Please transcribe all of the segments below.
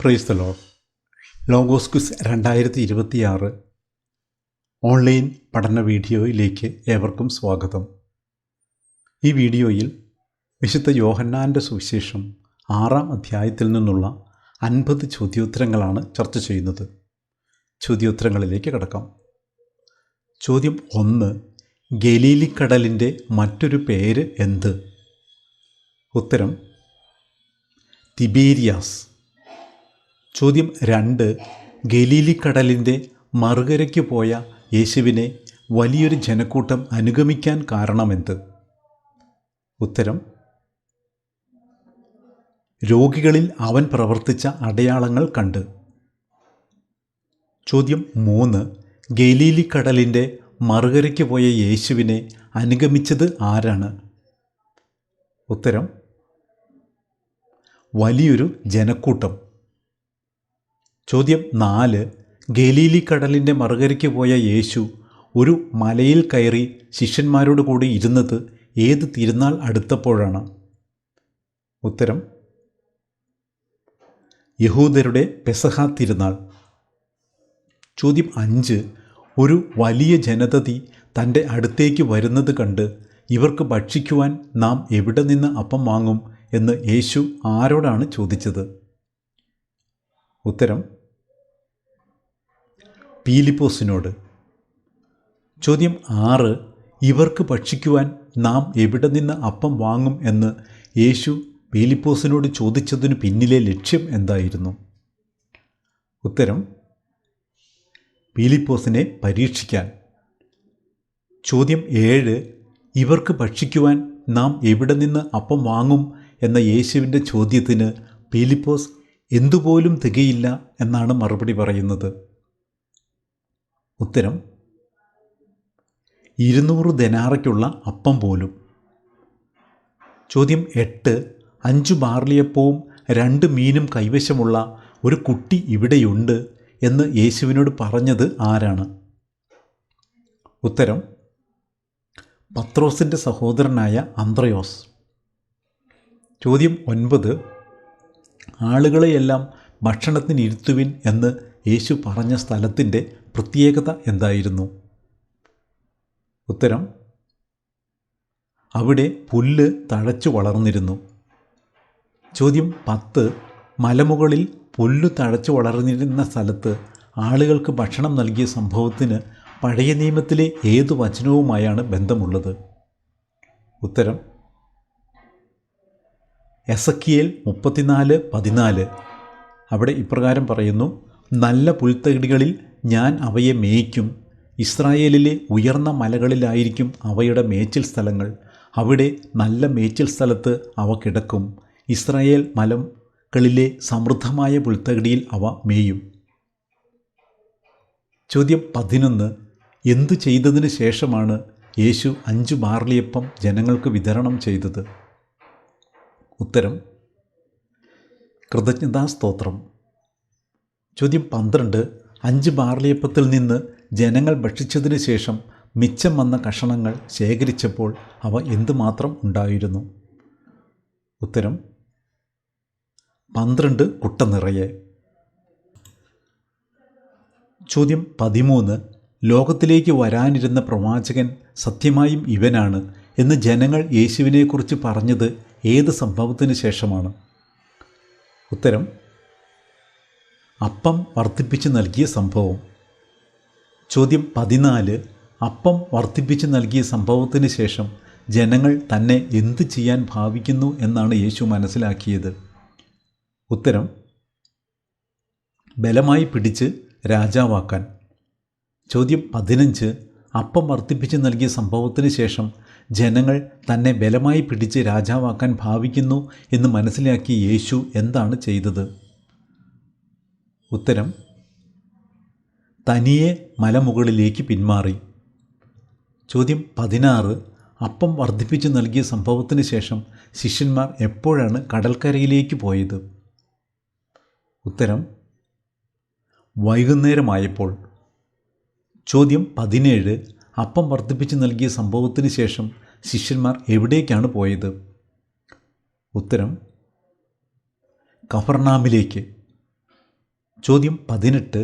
Praise the Lord. Logos quiz 2026 online പഠന വീഡിയോയിലേക്ക് ഏവർക്കും സ്വാഗതം. ഈ വീഡിയോയിൽ വിശുദ്ധ യോഹന്നാൻ്റെ സുവിശേഷം 6-ാം അധ്യായത്തിൽ നിന്നുള്ള 50 ചോദ്യോത്തരങ്ങളാണ് ചർച്ച ചെയ്യുന്നത്. ചോദ്യോത്തരങ്ങളിലേക്ക് കടക്കാം. ചോദ്യം 1. ഗലീലിക്കടലിൻ്റെ മറ്റൊരു പേര് എന്ത്? ഉത്തരം തിബേരിയാസ്. ചോദ്യം 2. ഗലീലിക്കടലിൻ്റെ മറുകരയ്ക്ക് പോയ യേശുവിനെ വലിയൊരു ജനക്കൂട്ടം അനുഗമിക്കാൻ കാരണമെന്ത്? ഉത്തരം രോഗികളിൽ അവൻ പ്രവർത്തിച്ച അടയാളങ്ങൾ കണ്ട്. ചോദ്യം 3. ഗലീലിക്കടലിൻ്റെ മറുകരയ്ക്ക് പോയ യേശുവിനെ അനുഗമിച്ചത് ആരാണ്? ഉത്തരം വലിയൊരു ജനക്കൂട്ടം. ചോദ്യം 4. ഗലീലിക്കടലിൻ്റെ മറുകരയ്ക്ക് പോയ യേശു ഒരു മലയിൽ കയറി ശിഷ്യന്മാരോട് കൂടി ഇരുന്നത് ഏത് തിരുനാൾ അടുത്തപ്പോഴാണ്? ഉത്തരം യഹൂദരുടെ പെസഹ തിരുനാൾ. ചോദ്യം 5. ഒരു വലിയ ജനതതി തൻ്റെ അടുത്തേക്ക് വരുന്നത് കണ്ട് ഇവർക്ക് ഭക്ഷിക്കുവാൻ നാം എവിടെ നിന്ന് അപ്പം വാങ്ങും എന്ന് യേശു ആരോടാണ് ചോദിച്ചത്? ഉത്തരം പീലിപ്പോസിനോട്. ചോദ്യം 6. ഇവർക്ക് ഭക്ഷിക്കുവാൻ നാം എവിടെ നിന്ന് അപ്പം വാങ്ങും എന്ന് യേശു പീലിപ്പോസിനോട് ചോദിച്ചതിനു പിന്നിലെ ലക്ഷ്യം എന്തായിരുന്നു? ഉത്തരം പീലിപ്പോസിനെ പരീക്ഷിക്കാൻ. ചോദ്യം 7. ഇവർക്ക് ഭക്ഷിക്കുവാൻ നാം എവിടെ നിന്ന് അപ്പം വാങ്ങും എന്ന യേശുവിൻ്റെ ചോദ്യത്തിന് പീലിപ്പോസ് എന്തുപോലും തികയില്ല എന്നാണ് മറുപടി പറയുന്നത്? ഉത്തരം 200 ദെനാറയ്ക്കുള്ള അപ്പം പോലും. ചോദ്യം 8. 5 ബാർലിയപ്പവും 2 മീനും കൈവശമുള്ള ഒരു കുട്ടി ഇവിടെയുണ്ട് എന്ന് യേശുവിനോട് പറഞ്ഞത് ആരാണ്? ഉത്തരം പത്രോസിൻ്റെ സഹോദരനായ അന്ത്രയോസ്. ചോദ്യം 9. ആളുകളെയെല്ലാം ഭക്ഷണത്തിനിരുത്തുവിൻ എന്ന് യേശു പറഞ്ഞ സ്ഥലത്തിൻ്റെ പ്രത്യേകത എന്തായിരുന്നു? ഉത്തരം അവിടെ പുല്ല് തഴച്ചു വളർന്നിരുന്നു. ചോദ്യം 10. മലമുകളിൽ പുല്ല് തഴച്ചു വളർന്നിരുന്ന സ്ഥലത്ത് ആളുകൾക്ക് ഭക്ഷണം നൽകിയ സംഭവത്തിന് പഴയ നിയമത്തിലെ ഏതു വചനവുമായാണ് ബന്ധമുള്ളത്? ഉത്തരം എസക്കിയേൽ 34:14. അവിടെ ഇപ്രകാരം പറയുന്നു: നല്ല പുൽത്തകിടികളിൽ ഞാൻ അവയെ മേയ്ക്കും, ഇസ്രായേലിലെ ഉയർന്ന മലകളിലായിരിക്കും അവയുടെ മേച്ചിൽ സ്ഥലങ്ങൾ, അവിടെ നല്ല മേച്ചിൽ സ്ഥലത്ത് അവ കിടക്കും, ഇസ്രായേൽ മലകളിലെ സമൃദ്ധമായ പുൽത്തകിടിയിൽ അവ മേയും. ചോദ്യം 11. എന്തു ചെയ്തതിന് ശേഷമാണ് യേശു 5 ബാർലിയപ്പം ജനങ്ങൾക്ക് വിതരണം ചെയ്തത്? ഉത്തരം കൃതജ്ഞതാസ്തോത്രം. ചോദ്യം 12. 5 ബാർലിയപ്പത്തിൽ നിന്ന് ജനങ്ങൾ ഭക്ഷിച്ചതിന് ശേഷം മിച്ചം വന്ന കഷണങ്ങൾ ശേഖരിച്ചപ്പോൾ അവ എന്തുമാത്രം ഉണ്ടായിരുന്നു? ഉത്തരം 12 കുട്ട നിറയെ. ചോദ്യം 13. ലോകത്തിലേക്ക് വരാനിരുന്ന പ്രവാചകൻ സത്യമായും ഇവനാണ് എന്ന് ജനങ്ങൾ യേശുവിനെക്കുറിച്ച് പറഞ്ഞത് ഏത് സംഭവത്തിന് ശേഷമാണ്? ഉത്തരം അപ്പം വർദ്ധിപ്പിച്ച് നൽകിയ സംഭവം. ചോദ്യം 14. അപ്പം വർദ്ധിപ്പിച്ച് നൽകിയ സംഭവത്തിന് ശേഷം ജനങ്ങൾ തന്നെ എന്ത് ചെയ്യാൻ ഭാവിക്കുന്നു എന്നാണ് യേശു മനസ്സിലാക്കിയത്? ഉത്തരം ബലമായി പിടിച്ച് രാജാവാക്കാൻ. ചോദ്യം 15. അപ്പം വർദ്ധിപ്പിച്ച് നൽകിയ സംഭവത്തിന് ശേഷം ജനങ്ങൾ തന്നെ ബലമായി പിടിച്ച് രാജാവാക്കാൻ ഭാവിക്കുന്നു എന്ന് മനസ്സിലാക്കിയ യേശു എന്താണ് ചെയ്തത്? ഉത്തരം തനിയെ മലമുകളിലേക്ക് പിന്മാറി. ചോദ്യം 16. അപ്പം വർദ്ധിപ്പിച്ച് നൽകിയ സംഭവത്തിന് ശേഷം ശിഷ്യന്മാർ എപ്പോഴാണ് കടൽക്കരയിലേക്ക് പോയത്? ഉത്തരം വൈകുന്നേരമായപ്പോൾ. ചോദ്യം 17. അപ്പം വർദ്ധിപ്പിച്ച് നൽകിയ സംഭവത്തിന് ശേഷം ശിഷ്യന്മാർ എവിടേക്കാണ് പോയത്? ഉത്തരം കഫർനാമിലേക്ക്. ചോദ്യം 18.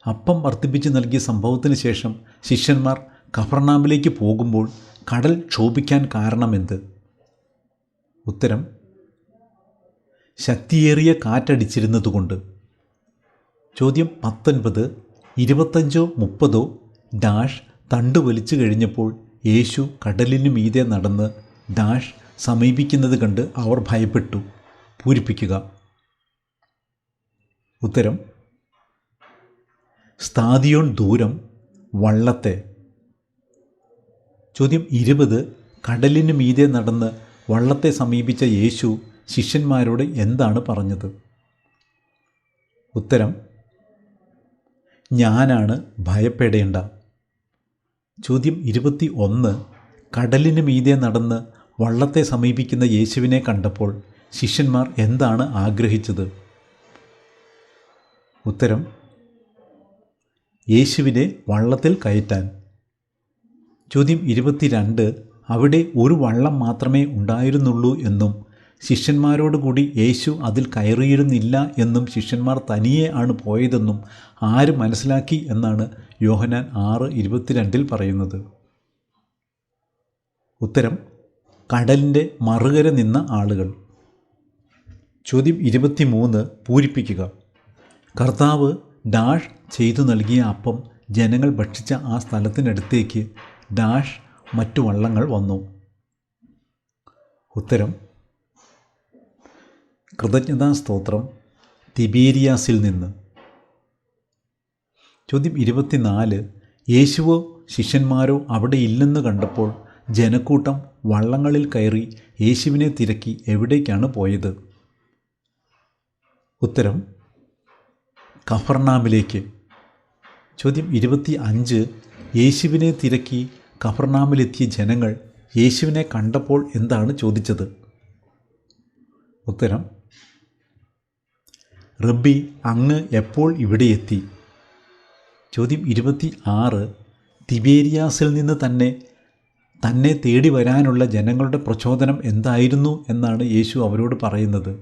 അപ്പം വർദ്ധിപ്പിച്ച് നൽകിയ സംഭവത്തിന് ശേഷം ശിഷ്യന്മാർ കഫർനാമിലേക്ക് പോകുമ്പോൾ കടൽ ക്ഷോഭിക്കാൻ കാരണമെന്ത്? ഉത്തരം: ശക്തിയേറിയ കാറ്റടിച്ചിരുന്നതുകൊണ്ട്. ചോദ്യം 19. 25 30 ഡാഷ് തണ്ട് വലിച്ചു കഴിഞ്ഞപ്പോൾ യേശു കടലിന് മീതെ നടന്ന് ഡാഷ് സമീപിക്കുന്നത് കണ്ട് അവർ ഭയപ്പെട്ടു. പൂരിപ്പിക്കുക. ഉത്തരം: സ്താദിയോൻ ദൂരം വള്ളത്തെ. ചോദ്യം 20. കടലിന് മീതെ നടന്ന് വള്ളത്തെ സമീപിച്ച യേശു ശിഷ്യന്മാരോട് എന്താണ് പറഞ്ഞത്? ഉത്തരം: ഞാനാണ്, ഭയപ്പെടേണ്ട. ചോദ്യം 21. കടലിന് മീതെ നടന്ന് വള്ളത്തെ സമീപിക്കുന്ന യേശുവിനെ കണ്ടപ്പോൾ ശിഷ്യന്മാർ എന്താണ് ആഗ്രഹിച്ചത്? ഉത്തരം: യേശുവിനെ വള്ളത്തിൽ കയറ്റാൻ. ചോദ്യം 22. അവിടെ ഒരു വള്ളം മാത്രമേ ഉണ്ടായിരുന്നുള്ളൂ എന്നും ശിഷ്യന്മാരോടുകൂടി യേശു അതിൽ കയറിയിരുന്നില്ല എന്നും ശിഷ്യന്മാർ തനിയെ ആണ് പോയതെന്നും ആര് മനസ്സിലാക്കി എന്നാണ് യോഹന്നാൻ 6:22 പറയുന്നത്? ഉത്തരം: കടലിൻ്റെ മറുകര നിന്ന ആളുകൾ. ചോദ്യം 23. പൂരിപ്പിക്കുക. കർത്താവ് ഡാഷ് ചെയ്തു നൽകിയ അപ്പം ജനങ്ങൾ ഭക്ഷിച്ച ആ സ്ഥലത്തിനടുത്തേക്ക് ഡാഷ് മറ്റു വള്ളങ്ങൾ വന്നു. ഉത്തരം: കൃതജ്ഞതാ സ്തോത്രം തിബേരിയാസിൽ നിന്ന്. ചോദ്യം 24. യേശുവോ ശിഷ്യന്മാരോ അവിടെ ഇല്ലെന്ന് കണ്ടപ്പോൾ ജനക്കൂട്ടം വള്ളങ്ങളിൽ കയറി യേശുവിനെ തിരക്കി എവിടേക്കാണ് പോയത്? ഉത്തരം: കഫർനാമിലേക്ക്. ചോദ്യം 25. യേശുവിനെ തിരക്കി കഫർനാമിലെത്തിയ ജനങ്ങൾ യേശുവിനെ കണ്ടപ്പോൾ എന്താണ് ചോദിച്ചത്? ഉത്തരം: റബ്ബി, അങ്ങ് എപ്പോൾ ഇവിടെ എത്തി? ചോദ്യം 26. തിബേരിയാസിൽ നിന്ന് തന്നെ തേടി വരാനുള്ള ജനങ്ങളുടെ പ്രചോദനം എന്തായിരുന്നു എന്നാണ് യേശു അവരോട് പറയുന്നത്?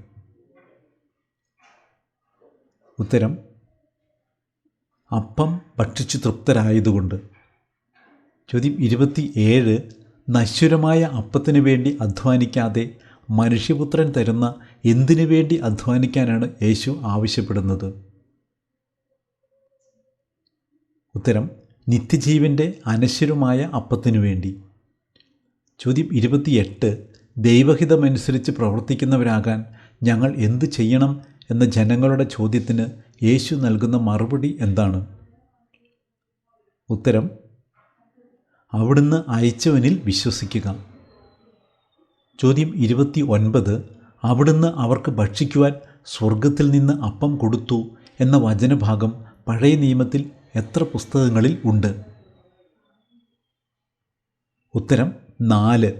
ഉത്തരം: അപ്പം ഭക്ഷിച്ചു തൃപ്തരായതുകൊണ്ട്. ചോദ്യം 27. നശ്വരമായ അപ്പത്തിന് വേണ്ടി അധ്വാനിക്കാതെ മനുഷ്യപുത്രൻ തരുന്ന എന്തിനു വേണ്ടി അധ്വാനിക്കാനാണ് യേശു ആവശ്യപ്പെടുന്നത്? ഉത്തരം: നിത്യജീവൻ്റെ അനശ്വരമായ അപ്പത്തിനു വേണ്ടി. ചോദ്യം 28. ദൈവഹിതമനുസരിച്ച് പ്രവർത്തിക്കുന്നവരാകാൻ ഞങ്ങൾ എന്തു ചെയ്യണം എന്ന ജനങ്ങളുടെ ചോദ്യത്തിന് യേശു നൽകുന്ന മറുപടി എന്താണ്? ഉത്തരം: അവിടുന്ന് അയച്ചവനിൽ വിശ്വസിക്കുക. ചോദ്യം 29. അവിടുന്ന് അവർക്ക് ഭക്ഷിക്കുവാൻ സ്വർഗത്തിൽ നിന്ന് അപ്പം കൊടുത്തു എന്ന വചനഭാഗം പഴയ നിയമത്തിൽ എത്ര പുസ്തകങ്ങളിൽ ഉണ്ട്? ഉത്തരം: 4.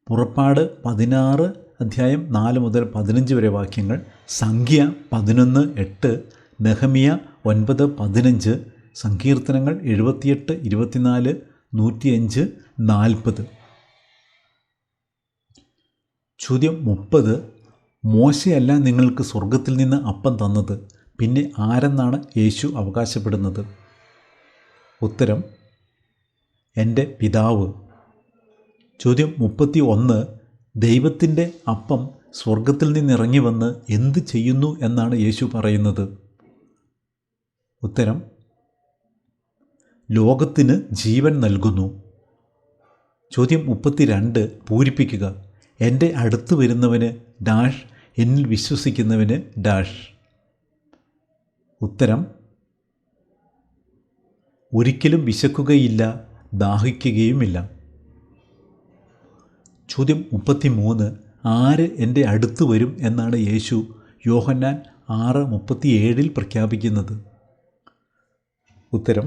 പുറപ്പാട് 16 അധ്യായം 4 മുതൽ 15 വരെ വാക്യങ്ങൾ, സംഖ്യ 11:8, നെഹമ്യ 9:15, സങ്കീർത്തനങ്ങൾ 78, 24, 105, 40. ചോദ്യം 30. മോശയല്ല നിങ്ങൾക്ക് സ്വർഗത്തിൽ നിന്ന് അപ്പം തന്നത്, പിന്നെ ആരെന്നാണ് യേശു അവകാശപ്പെടുന്നത്? ഉത്തരം: എൻ്റെ പിതാവ്. ചോദ്യം 31. ദൈവത്തിൻ്റെ അപ്പം സ്വർഗത്തിൽ നിന്നിറങ്ങി വന്ന് എന്ത് ചെയ്യുന്നു എന്നാണ് യേശു പറയുന്നത്? ഉത്തരം: ലോകത്തിന് ജീവൻ നൽകുന്നു. ചോദ്യം 32. പൂരിപ്പിക്കുക. എൻ്റെ അടുത്ത് വരുന്നവന് ഡാഷ്, എന്നിൽ വിശ്വസിക്കുന്നവന് ഡാഷ്. ഉത്തരം: ഒരിക്കലും വിശക്കുകയില്ല, ദാഹിക്കുകയുമില്ല. ചോദ്യം 33. ആര് എൻ്റെ അടുത്ത് വരും എന്നാണ് യേശു യോഹന്നാൻ 6:37 പ്രഖ്യാപിക്കുന്നത്? ഉത്തരം: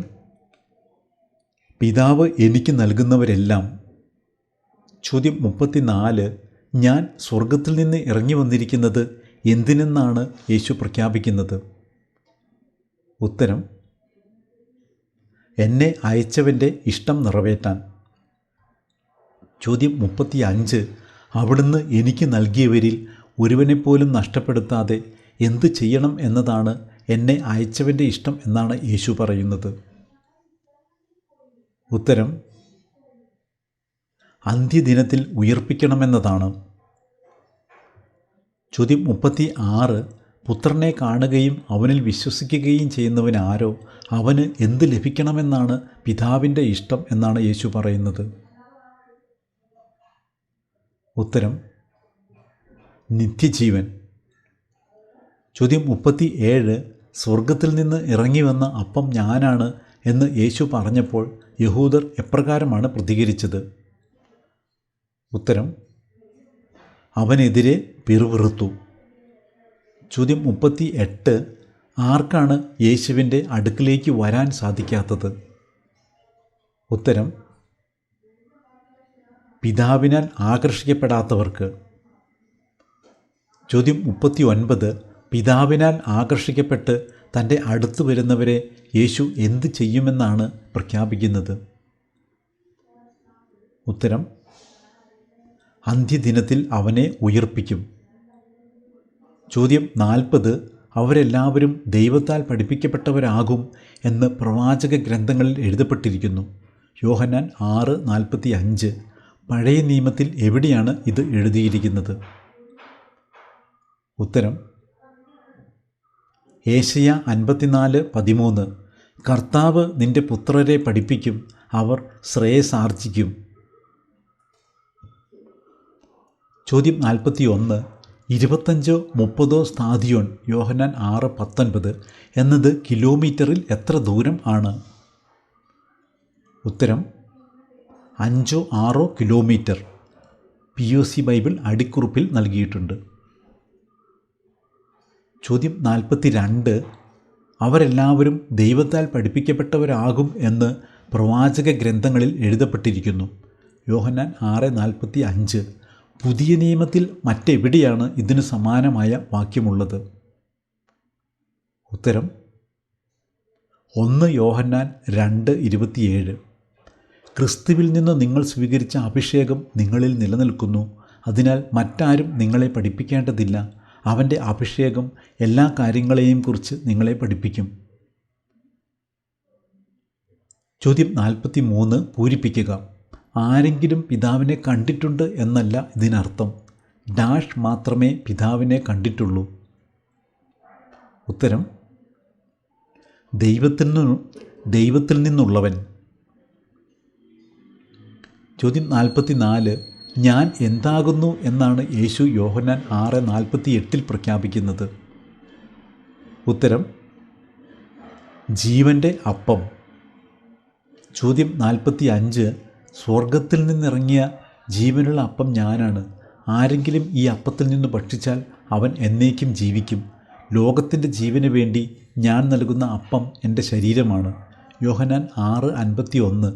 പിതാവ് എനിക്ക് നൽകുന്നവരെല്ലാം. ചോദ്യം 34. ഞാൻ സ്വർഗത്തിൽ നിന്ന് ഇറങ്ങി വന്നിരിക്കുന്നത് എന്തിനെന്നാണ് യേശു പ്രഖ്യാപിക്കുന്നത്? ഉത്തരം: എന്നെ അയച്ചവൻ്റെ ഇഷ്ടം നിറവേറ്റാൻ. ചോദ്യം 35. അവിടുന്ന് എനിക്ക് നൽകിയവരിൽ ഒരുവനെപ്പോലും നഷ്ടപ്പെടുത്താതെ എന്ത് ചെയ്യണം എന്നതാണ് എന്നെ അയച്ചവൻ്റെ ഇഷ്ടം എന്നാണ് യേശു പറയുന്നത്? ഉത്തരം അന്ത്യദിനത്തിൽ ഉയിർപ്പിക്കണമെന്നതാണ്. ചോദ്യം 36. പുത്രനെ കാണുകയും അവനിൽ വിശ്വസിക്കുകയും ചെയ്യുന്നവനാരോ അവന് എന്ത് ലഭിക്കണമെന്നാണ് പിതാവിൻ്റെ ഇഷ്ടം എന്നാണ് യേശു പറയുന്നത്? ഉത്തരം നിത്യജീവൻ. ചോദ്യം 37. സ്വർഗത്തിൽ നിന്ന് ഇറങ്ങി വന്ന അപ്പം ഞാനാണ് എന്ന് യേശു പറഞ്ഞപ്പോൾ യഹൂദർ എപ്രകാരമാണ് പ്രതികരിച്ചത്? ഉത്തരം അവനെതിരെ പിറുപിറുത്തു. ചോദ്യം 38. ആർക്കാണ് യേശുവിൻ്റെ അടുക്കിലേക്ക് വരാൻ സാധിക്കാത്തത്? ഉത്തരം പിതാവിനാൽ ആകർഷിക്കപ്പെടാത്തവർക്ക്. ചോദ്യം 39. പിതാവിനാൽ ആകർഷിക്കപ്പെട്ട് തൻ്റെ അടുത്ത് വരുന്നവരെ യേശു എന്ത് ചെയ്യുമെന്നാണ് പ്രഖ്യാപിക്കുന്നത്? ഉത്തരം അന്ത്യദിനത്തിൽ അവനെ ഉയിർപ്പിക്കും. ചോദ്യം 40. അവരെല്ലാവരും ദൈവത്താൽ പഠിപ്പിക്കപ്പെട്ടവരാകും എന്ന് പ്രവാചക ഗ്രന്ഥങ്ങളിൽ എഴുതപ്പെട്ടിരിക്കുന്നു. യോഹന്നാൻ 6:45. പഴയ നിയമത്തിൽ എവിടെയാണ് ഇത് എഴുതിയിരിക്കുന്നത്? ഉത്തരം ഏശയ്യ 54:13. കർത്താവ് നിന്റെ പുത്രരെ പഠിപ്പിക്കും, അവർ ശ്രേയസാർജിക്കും. ചോദ്യം 41. 25-30 സ്ഥാദിയോൻ യോഹന്നാൻ 6:19 എന്നത് കിലോമീറ്ററിൽ എത്ര ദൂരം ആണ്? ഉത്തരം 5-6 കിലോമീറ്റർ. POC ബൈബിൾ അടിക്കുറിപ്പിൽ നൽകിയിട്ടുണ്ട്. ചോദ്യം 42. അവരെല്ലാവരും ദൈവത്താൽ പഠിപ്പിക്കപ്പെട്ടവരാകും എന്ന് പ്രവാചക ഗ്രന്ഥങ്ങളിൽ എഴുതപ്പെട്ടിരിക്കുന്നു. യോഹന്നാൻ 6:45. പുതിയ നിയമത്തിൽ മറ്റെവിടെയാണ് ഇതിന് സമാനമായ വാക്യമുള്ളത്? ഉത്തരം 1 യോഹന്നാൻ 2:27. ക്രിസ്തുവിൽ നിന്ന് നിങ്ങൾ സ്വീകരിച്ച അഭിഷേകം നിങ്ങളിൽ നിലനിൽക്കുന്നു, അതിനാൽ മറ്റാരും നിങ്ങളെ പഠിപ്പിക്കേണ്ടതില്ല. അവൻ്റെ അഭിഷേകം എല്ലാ കാര്യങ്ങളെയും കുറിച്ച് നിങ്ങളെ പഠിപ്പിക്കും. ചോദ്യം 43 പൂരിപ്പിക്കുക. ആരെങ്കിലും പിതാവിനെ കണ്ടിട്ടുണ്ട് എന്നല്ല ഇതിനർത്ഥം. ഡാഷ് മാത്രമേ പിതാവിനെ കണ്ടിട്ടുള്ളൂ. ഉത്തരം ദൈവത്തിൽ നിന്നുള്ളവൻ. ചോദ്യം 44. ഞാൻ എന്താകുന്നു എന്നാണ് യേശു യോഹന്നാൻ 6:48 പ്രഖ്യാപിക്കുന്നത്? ഉത്തരം ജീവൻ്റെ അപ്പം. ചോദ്യം 45. സ്വർഗത്തിൽ നിന്നിറങ്ങിയ ജീവനുള്ള അപ്പം ഞാനാണ്. ആരെങ്കിലും ഈ അപ്പത്തിൽ നിന്ന് ഭക്ഷിച്ചാൽ അവൻ എന്നേക്കും ജീവിക്കും. ലോകത്തിൻ്റെ ജീവന് വേണ്ടി ഞാൻ നൽകുന്ന അപ്പം എൻ്റെ ശരീരമാണ്. യോഹന്നാൻ 6:51.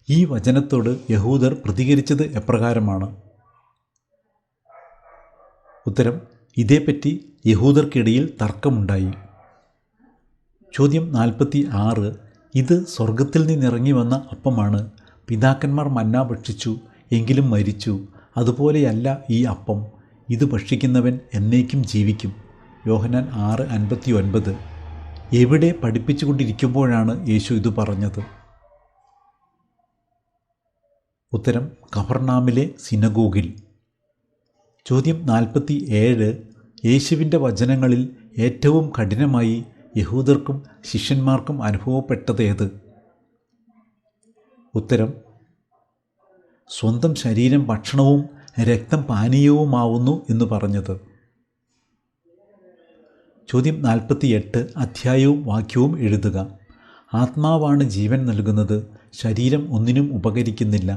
ഈ വചനത്തോട് യഹൂദർ പ്രതികരിച്ചത് എപ്രകാരമാണ്? ഉത്തരം ഇതേപ്പറ്റി യഹൂദർക്കിടയിൽ തർക്കമുണ്ടായി. ചോദ്യം 46. ഇത് സ്വർഗത്തിൽ നിന്നിറങ്ങി വന്ന അപ്പമാണ്. പിതാക്കന്മാർ മന്ന ഭക്ഷിച്ചു, എങ്കിലും മരിച്ചു. അതുപോലെയല്ല ഈ അപ്പം. ഇത് ഭക്ഷിക്കുന്നവൻ എന്നേക്കും ജീവിക്കും. യോഹന്നാൻ 6:59. എവിടെ പഠിപ്പിച്ചുകൊണ്ടിരിക്കുമ്പോഴാണ് യേശു ഇത് പറഞ്ഞത്? ഉത്തരം കഫർനാമിലെ സിനഗോഗിൽ. ചോദ്യം 47. യേശുവിൻ്റെ വചനങ്ങളിൽ ഏറ്റവും കഠിനമായി യഹൂദർക്കും ശിഷ്യന്മാർക്കും അനുഭവപ്പെട്ടതേത്? ഉത്തരം സ്വന്തം ശരീരം ഭക്ഷണവും രക്തം പാനീയവുമാവുന്നു എന്ന് പറഞ്ഞത്. ചോദ്യം 48. അധ്യായവും വാക്യവും എഴുതുക. ആത്മാവാണ് ജീവൻ നൽകുന്നത്, ശരീരം ഒന്നിനും ഉപകരിക്കുന്നില്ല.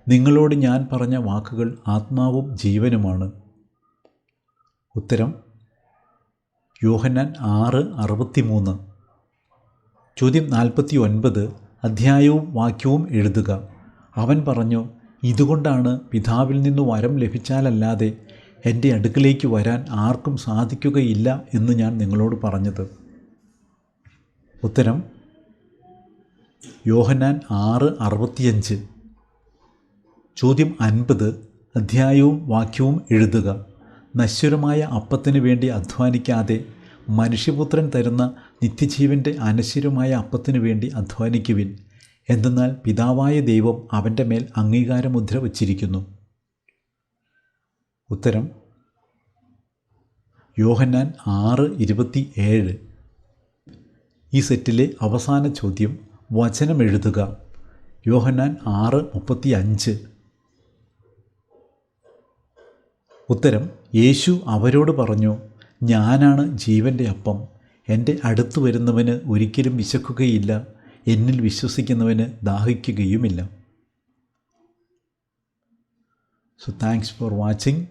നിങ്ങളോട് ഞാൻ പറഞ്ഞ വാക്കുകൾ ആത്മാവും ജീവനുമാണ്. ഉത്തരം യോഹന്നാൻ 6:63. ചോദ്യം 49. അധ്യായവും വാക്യവും എഴുതുക. അവൻ പറഞ്ഞു, ഇതുകൊണ്ടാണ് പിതാവിൽ നിന്ന് വരം ലഭിച്ചാലല്ലാതെ എൻ്റെ അടുക്കലേക്ക് വരാൻ ആർക്കും സാധിക്കുകയില്ല എന്ന് ഞാൻ നിങ്ങളോട് പറഞ്ഞത്. ഉത്തരം യോഹന്നാൻ 6:65. ചോദ്യം 50. അധ്യായവും വാക്യവും എഴുതുക. നശ്വരമായ അപ്പത്തിന് വേണ്ടി അധ്വാനിക്കാതെ മനുഷ്യപുത്രൻ തരുന്ന നിത്യജീവൻ്റെ അനശ്വരമായ അപ്പത്തിനു വേണ്ടി അധ്വാനിക്കുവിൻ. എന്തെന്നാൽ പിതാവായ ദൈവം അവൻ്റെ മേൽ അംഗീകാരമുദ്ര വച്ചിരിക്കുന്നു. ഉത്തരം യോഹന്നാൻ 6:27. ഈ സെറ്റിലെ അവസാന ചോദ്യം വചനം എഴുതുക. യോഹന്നാൻ 6:35. ഉത്തരം യേശു അവരോട് പറഞ്ഞു, ഞാനാണ് ജീവൻ്റെ അപ്പം. എൻ്റെ അടുത്ത് വരുന്നവന് ഒരിക്കലും വിശക്കുകയില്ല, എന്നിൽ വിശ്വസിക്കുന്നവന് ദാഹിക്കുകയുമില്ല. So thanks for watching.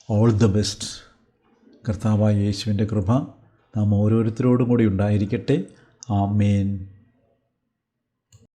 All the best. കർത്താവായ യേശുവിൻ്റെ കൃപ നാം ഓരോരുത്തരോടും കൂടി ഉണ്ടായിരിക്കട്ടെ. ആമേൻ.